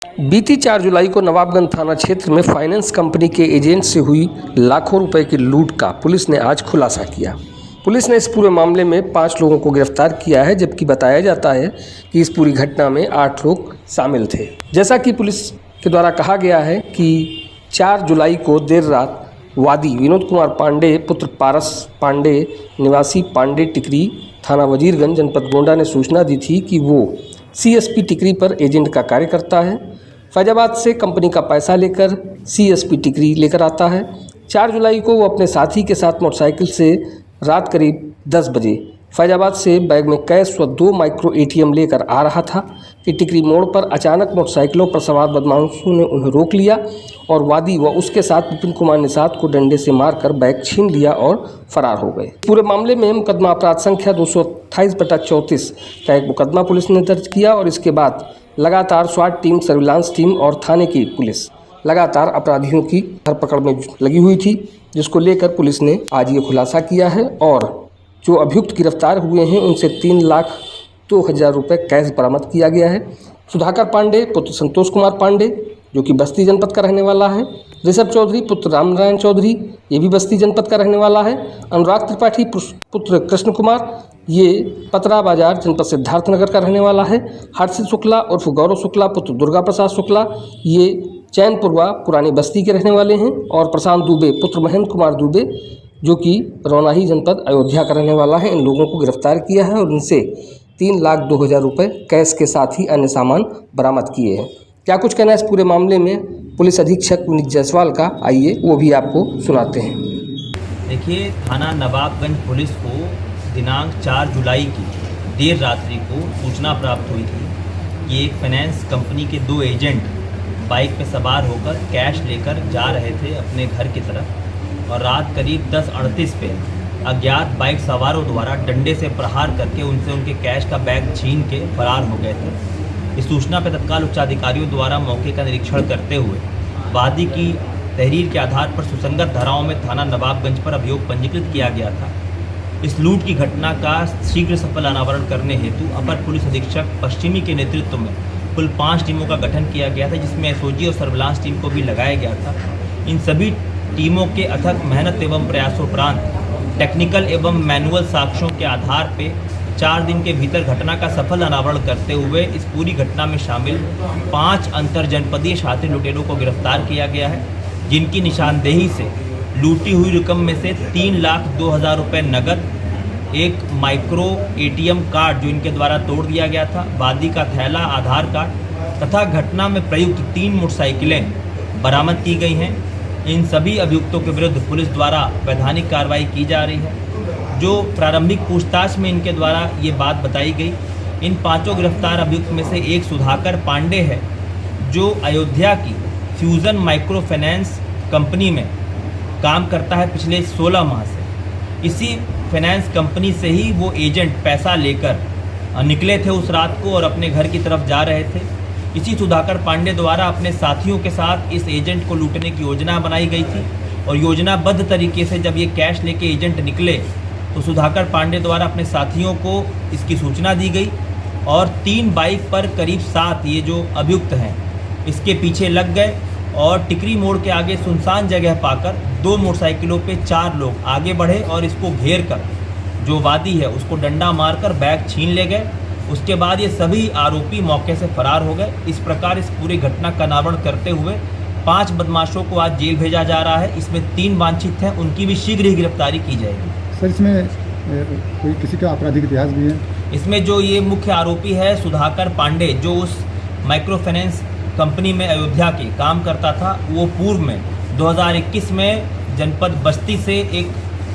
बीती 4 जुलाई को नवाबगंज थाना क्षेत्र में फाइनेंस कंपनी के एजेंट से हुई लाखों रुपए की लूट का पुलिस ने आज खुलासा किया। पुलिस ने इस पूरे मामले में 5 लोगों को गिरफ्तार किया है, जबकि बताया जाता है कि इस पूरी घटना में 8 लोग शामिल थे। जैसा कि पुलिस के द्वारा कहा गया है कि 4 जुलाई को देर रात वादी विनोद कुमार पांडे पुत्र पारस पांडे निवासी पांडे टिकरी थाना वजीरगंज जनपद गोंडा ने सूचना दी थी कि वो सीएसपी टिकरी पर एजेंट का कार्य करता है। फैजाबाद से कंपनी का पैसा लेकर सीएसपी टिकरी लेकर आता है। 4 जुलाई को वो अपने साथी के साथ मोटरसाइकिल से रात करीब 10 बजे फैजाबाद से बैग में कैश व 2 माइक्रो एटीएम लेकर आ रहा था कि टिकरी मोड़ पर अचानक मोटरसाइकिलों पर सवार बदमाशों ने उन्हें रोक लिया और वादी व उसके साथ विपिन कुमार निषाद को डंडे से मारकर बैग छीन लिया और फरार हो गए। पूरे मामले में मुकदमा अपराध संख्या 228/34 का एक मुकदमा पुलिस ने दर्ज किया और इसके बाद लगातार स्वाट टीम, सर्विलांस टीम और थाने की पुलिस लगातार अपराधियों की धरपकड़ में लगी हुई थी, जिसको लेकर पुलिस ने आज ये खुलासा किया है और जो अभियुक्त गिरफ्तार हुए हैं उनसे 3,02,000 रुपये कैश बरामद किया गया है। सुधाकर पांडे पुत्र संतोष कुमार पांडे जो कि बस्ती जनपद का रहने वाला है, ऋषभ चौधरी पुत्र रामनारायण चौधरी ये भी बस्ती जनपद का रहने वाला है, अनुराग त्रिपाठी पुत्र कृष्ण कुमार ये पतरा बाजार जनपद सिद्धार्थनगर का रहने वाला है, हर्षित शुक्ला उर्फ गौरव शुक्ला पुत्र दुर्गा प्रसाद शुक्ला ये चैनपुरवा पुरानी बस्ती के रहने वाले हैं और प्रशांत दुबे पुत्र महेंद्र कुमार दुबे जो कि रौनाही जनपद अयोध्या का रहने वाला है। इन लोगों को गिरफ्तार किया है और इनसे 3,02,000 रुपये कैश के साथ ही अन्य सामान बरामद किए हैं। क्या कुछ कहना है इस पूरे मामले में पुलिस अधीक्षक विनीत जायसवाल का, आइए वो भी आपको सुनाते हैं। देखिए, थाना नवाबगंज पुलिस को दिनांक 4 जुलाई की देर रात्रि को सूचना प्राप्त हुई थी कि एक फाइनेंस कंपनी के 2 एजेंट बाइक पर सवार होकर कैश लेकर जा रहे थे अपने घर की तरफ और रात करीब 10:38 पे अज्ञात बाइक सवारों द्वारा डंडे से प्रहार करके उनसे उनके कैश का बैग छीन के फरार हो गए थे। इस सूचना पर तत्काल उच्चाधिकारियों द्वारा मौके का निरीक्षण करते हुए वादी की तहरीर के आधार पर सुसंगत धाराओं में थाना नवाबगंज पर अभियोग पंजीकृत किया गया था। इस लूट की घटना का शीघ्र सफल अनावरण करने हेतु अपर पुलिस अधीक्षक पश्चिमी के नेतृत्व में कुल 5 टीमों का गठन किया गया था, जिसमें एसओजी और सर्विलांस टीम को भी लगाया गया था। इन सभी टीमों के अथक मेहनत एवं प्रयासोपरांत टेक्निकल एवं मैनुअल साक्ष्यों के आधार पर 4 दिन के भीतर घटना का सफल अनावरण करते हुए इस पूरी घटना में शामिल 5 अंतरजनपदीय शातिर लुटेरों को गिरफ्तार किया गया है, जिनकी निशानदेही से लूटी हुई रकम में से 3,02,000 रुपये नकद, एक माइक्रो एटीएम कार्ड जो इनके द्वारा तोड़ दिया गया था, वादी का थैला, आधार कार्ड तथा घटना में प्रयुक्त 3 मोटरसाइकिलें बरामद की गई हैं। इन सभी अभियुक्तों के विरुद्ध पुलिस द्वारा वैधानिक कार्रवाई की जा रही है। जो प्रारंभिक पूछताछ में इनके द्वारा ये बात बताई गई, इन 5 गिरफ्तार अभियुक्त में से एक सुधाकर पांडे है जो अयोध्या की फ्यूज़न माइक्रो फाइनेंस कंपनी में काम करता है पिछले 16 माह से। इसी फाइनेंस कंपनी से ही वो एजेंट पैसा लेकर निकले थे उस रात को और अपने घर की तरफ जा रहे थे। इसी सुधाकर पांडे द्वारा अपने साथियों के साथ इस एजेंट को लूटने की योजना बनाई गई थी और योजनाबद्ध तरीके से जब ये कैश लेके एजेंट निकले तो सुधाकर पांडे द्वारा अपने साथियों को इसकी सूचना दी गई और 3 बाइक पर करीब 7 ये जो अभियुक्त हैं इसके पीछे लग गए और टिकरी मोड़ के आगे सुनसान जगह पाकर 2 मोटरसाइकिलों पे 4 लोग आगे बढ़े और इसको घेर कर जो वादी है उसको डंडा मारकर बैग छीन ले गए। उसके बाद ये सभी आरोपी मौके से फरार हो गए। इस प्रकार इस पूरी घटना का अनावरण करते हुए 5 बदमाशों को आज जेल भेजा जा रहा है। इसमें 3 वांछित हैं, उनकी भी शीघ्र ही गिरफ्तारी की जाएगी। सर, इसमें कोई किसी का आपराधिक इतिहास भी है? इसमें जो ये मुख्य आरोपी है सुधाकर पांडे जो उस माइक्रो फाइनेंस कंपनी में अयोध्या के काम करता था, वो पूर्व में 2021 में जनपद बस्ती से एक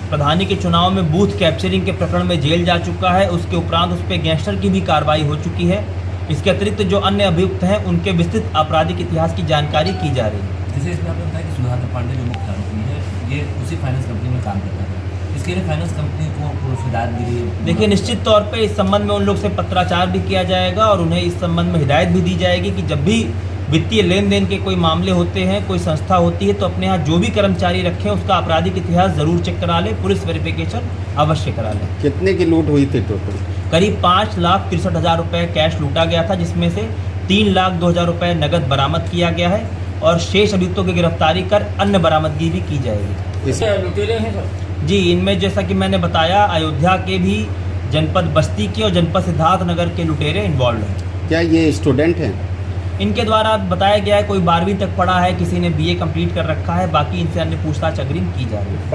प्रधानी के चुनाव में बूथ कैप्चरिंग के प्रकरण में जेल जा चुका है। उसके उपरांत उस पर गैंगस्टर की भी कार्रवाई हो चुकी है। इसके अतिरिक्त जो अन्य अभियुक्त हैं उनके विस्तृत आपराधिक इतिहास की जानकारी की जा रही है। जैसे इसमें आपने बताया कि सुधाकर पांडे जो मुख्य आरोपी है ये उसी फाइनेंस कंपनी में काम करता था, इसके लिए फाइनेंस कंपनी को हिदायत दी गई? देखिए, निश्चित तौर पे इस संबंध में उन लोग से पत्राचार भी किया जाएगा और उन्हें इस संबंध में हिदायत भी दी जाएगी कि जब भी वित्तीय लेन देन के कोई मामले होते हैं, कोई संस्था होती है, तो अपने यहाँ जो भी कर्मचारी रखें उसका आपराधिक इतिहास ज़रूर चेक करा लें, पुलिस वेरिफिकेशन अवश्य करा लें। कितने की लूट हुई थी टोटल? करीब 5,63,000 रुपये कैश लूटा गया था, जिसमें से 3,02,000 रुपये नगद बरामद किया गया है और शेष अभियुक्तों की गिरफ्तारी कर अन्य बरामदगी भी की जाएगी। लुटेरे हैं सर? जी, इनमें जैसा कि मैंने बताया, अयोध्या के भी, जनपद बस्ती के और जनपद सिद्धार्थनगर के लुटेरे इन्वॉल्व हैं। क्या ये स्टूडेंट हैं? इनके द्वारा बताया गया है कोई 12वीं तक पढ़ा है, किसी ने BA कंप्लीट कर रखा है, बाकी इनसे अन्य पूछताछ अग्रिम की जा रही है।